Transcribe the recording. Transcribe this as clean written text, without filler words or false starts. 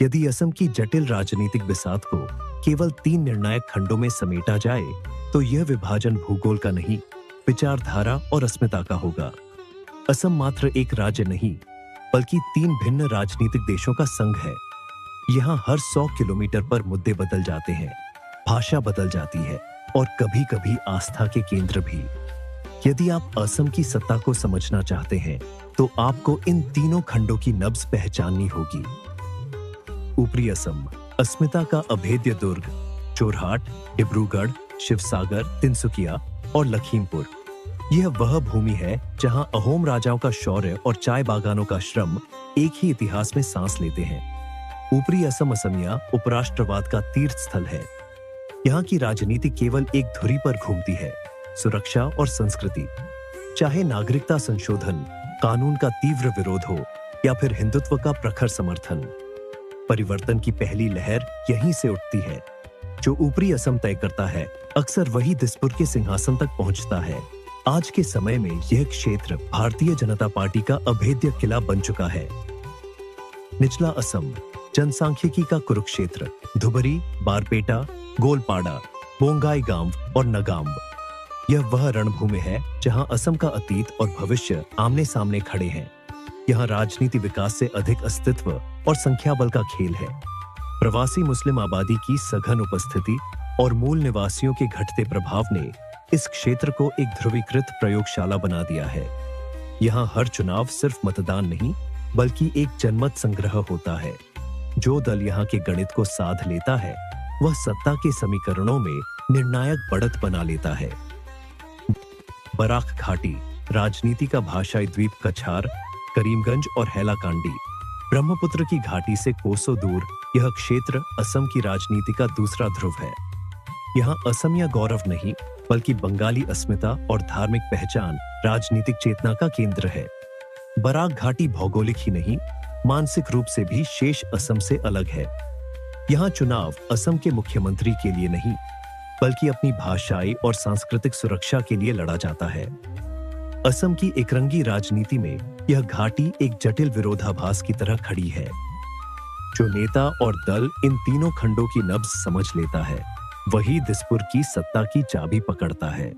यदि असम की जटिल राजनीतिक बिसात को केवल 3 निर्णायक खंडों में समेटा जाए, तो यह विभाजन भूगोल का नहीं, विचारधारा और अस्मिता का होगा। असम मात्र एक राज्य नहीं, बल्कि 3 भिन्न राजनीतिक देशों का संघ है। यहाँ हर 100 किलोमीटर पर मुद्दे बदल जाते हैं, भाषा बदल जाती है और कभी-कभी आस्था के केंद्र भी। यदि आप असम की सत्ता को समझना चाहते हैं, तो आपको इन तीनों खंडों की नब्ज पहचाननी होगी। ऊपरी असम, अस्मिता का अभेद्य दुर्ग, जोरहाट, डिब्रूगढ़, शिवसागर, तिनसुकिया और लखीमपुर। यह वह भूमि है जहां अहोम राजाओं का शौर्य और चाय बागानों का श्रम एक ही इतिहास में सांस लेते हैं। ऊपरी असम असमिया उपराष्ट्रवाद का तीर्थ स्थल है। यहाँ की राजनीति केवल एक धुरी पर घूमती है, सुरक्षा और संस्कृति। चाहे नागरिकता संशोधन, कानून का तीव्र विरोध हो या फिर हिंदुत्व का प्रखर समर्थन, परिवर्तन की पहली लहर यहीं से उठती है। जो ऊपरी असम तय करता है, अक्सर वही दिसपुर के सिंहासन तक पहुंचता है। आज के समय में यह क्षेत्र भारतीय जनता पार्टी का अभेद्य किला बन चुका है। निचला असम, जनसांख्यिकी का कुरुक्षेत्र, धुबरी, बारपेटा, गोलपाड़ा, बोंगाई गांव और नगांव। यह वह रणभूमि है जहां असम का अतीत और भविष्य आमने सामने खड़े हैं। यहाँ राजनीति विकास से अधिक अस्तित्व और संख्या बल का खेल है। प्रवासी मुस्लिम आबादी की सघन उपस्थिति और मूल निवासियों के घटते प्रभाव ने इस क्षेत्र को एक ध्रुवीकृत प्रयोगशाला बना दिया है। यहाँ हर चुनाव सिर्फ मतदान नहीं, बल्कि एक जनमत संग्रह होता है। जो दल यहाँ के गणित को साध लेता है, वह सत्ता के समीकरणों में निर्णायक बढ़त बना लेता है। बराक घाटी, राजनीति का भाषाई द्वीप कछार, करीमगंज और हैलाकांडी। ब्रह्मपुत्र की घाटी से कोसों दूर यह क्षेत्र असम की राजनीति का दूसरा ध्रुव है। यहाँ असमिया गौरव नहीं, बल्कि बंगाली अस्मिता और धार्मिक पहचान राजनीतिक चेतना का केंद्र है। बराक घाटी भौगोलिक ही नहीं, मानसिक रूप से भी शेष असम से अलग है। यहाँ चुनाव असम के मुख्यमंत्री के लिए नहीं, बल्कि अपनी भाषाई और सांस्कृतिक सुरक्षा के लिए लड़ा जाता है। असम की एकरंगी राजनीति में यह घाटी एक जटिल विरोधाभास की तरह खड़ी है। जो नेता और दल इन तीनों खंडों की नब्ज समझ लेता है, वही दिसपुर की सत्ता की चाबी पकड़ता है।